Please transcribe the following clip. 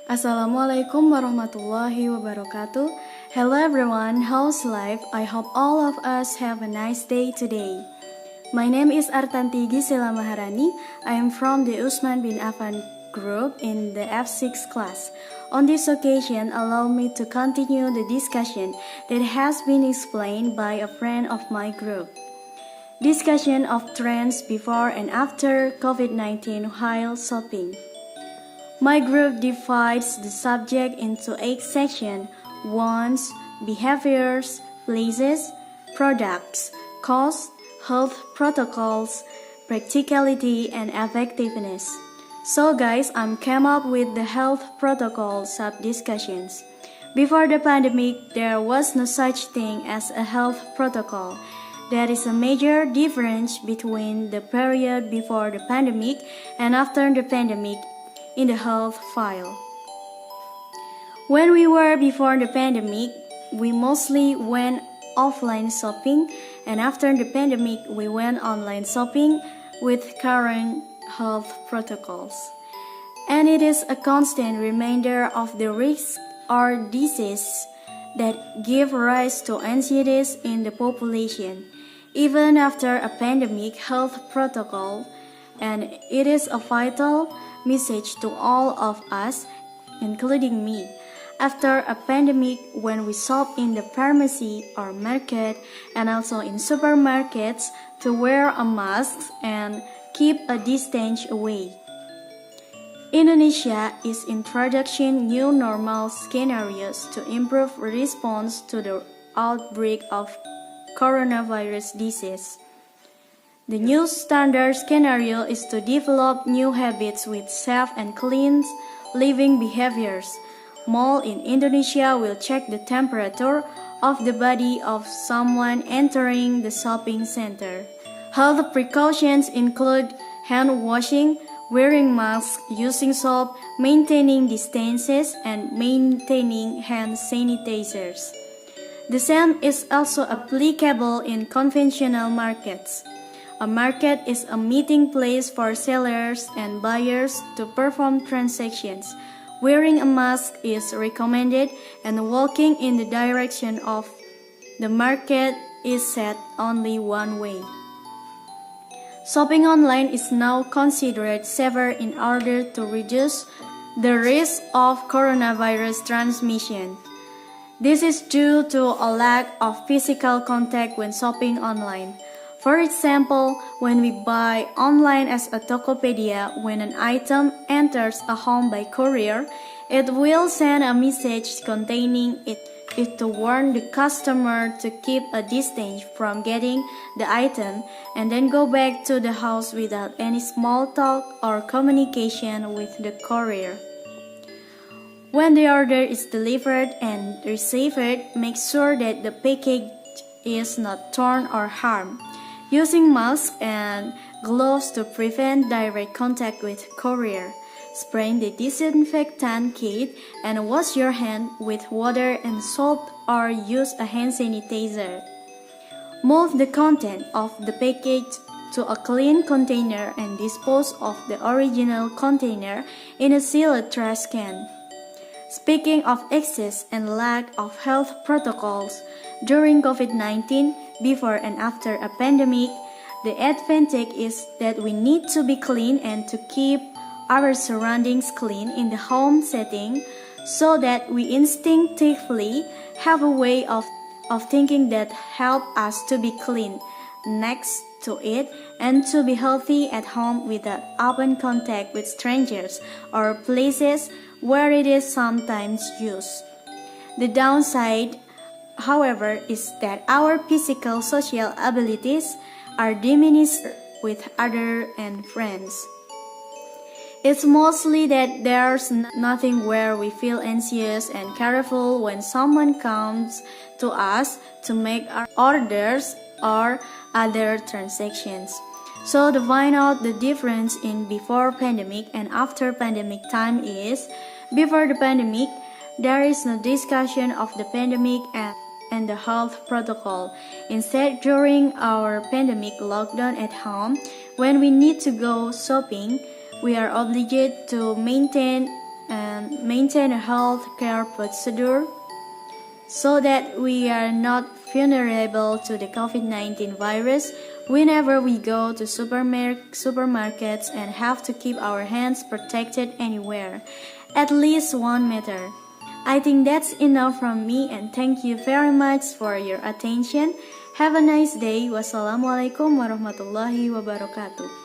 Assalamualaikum warahmatullahi wabarakatuh. Hello everyone, how's life? I hope all of us have a nice day today. My name is ARTANTI GIESELA MAHARANI. I am from the Usman bin Affan group in the F6 class. On this occasion, allow me to continue the discussion that has been explained by a friend of my group. Discussion of trends before and after COVID-19 while shopping. My group divides the subject into 8 sections: wants, behaviors, places, products, cost, health protocols, practicality, and effectiveness. So guys, I'm came up with the health protocol sub-discussions. Before the pandemic, there was no such thing as a health protocol. There is a major difference between the period before the pandemic and after the pandemic in the health file. When we were before the pandemic, we mostly went offline shopping, and after the pandemic, we went online shopping with current health protocols. And it is a constant reminder of the risks or diseases that give rise to anxieties in the population, even after a pandemic health protocol, and it is a vital message to all of us, including me. After a pandemic, when we shop in the pharmacy or market and also in supermarkets, to wear a mask and keep a distance away. Indonesia is introducing new normal scenarios to improve response to the outbreak of coronavirus disease. The new standard scenario is to develop new habits with safe and clean living behaviors. Mall in Indonesia will check the temperature of the body of someone entering the shopping center. Health precautions include hand washing, wearing masks, using soap, maintaining distances, and maintaining hand sanitizers. The same is also applicable in conventional markets. A market is a meeting place for sellers and buyers to perform transactions. Wearing a mask is recommended, and walking in the direction of the market is set only one way. Shopping online is now considered safer in order to reduce the risk of coronavirus transmission. This is due to a lack of physical contact when shopping online. For example, when we buy online as a Tokopedia, when an item enters a home by courier, it will send a message containing it to warn the customer to keep a distance from getting the item and then go back to the house without any small talk or communication with the courier. When the order is delivered and received, make sure that the package is not torn or harmed. Using masks and gloves to prevent direct contact with courier. Spray the disinfectant kit and wash your hand with water and soap or use a hand sanitizer. Move the content of the package to a clean container and dispose of the original container in a sealed trash can. Speaking of access and lack of health protocols, during COVID-19, before and after a pandemic, the advantage is that we need to be clean and to keep our surroundings clean in the home setting so that we instinctively have a way of thinking that help us to be clean next to it and to be healthy at home without open contact with strangers or places where it is sometimes used. The downside, however, is that our physical social abilities are diminished with others and friends. It's mostly that there's nothing where we feel anxious and careful when someone comes to us to make our orders or other transactions. So to find out the difference in before pandemic and after pandemic time is, before the pandemic, there is no discussion of the pandemic and the health protocol. Instead, during our pandemic lockdown at home, when we need to go shopping, we are obligated to maintain and maintain a health care procedure so that we are not vulnerable to the COVID-19 virus whenever we go to supermarkets and have to keep our hands protected anywhere, at least 1 meter. I think that's enough from me and thank you very much for your attention. Have a nice day. Wassalamualaikum warahmatullahi wabarakatuh.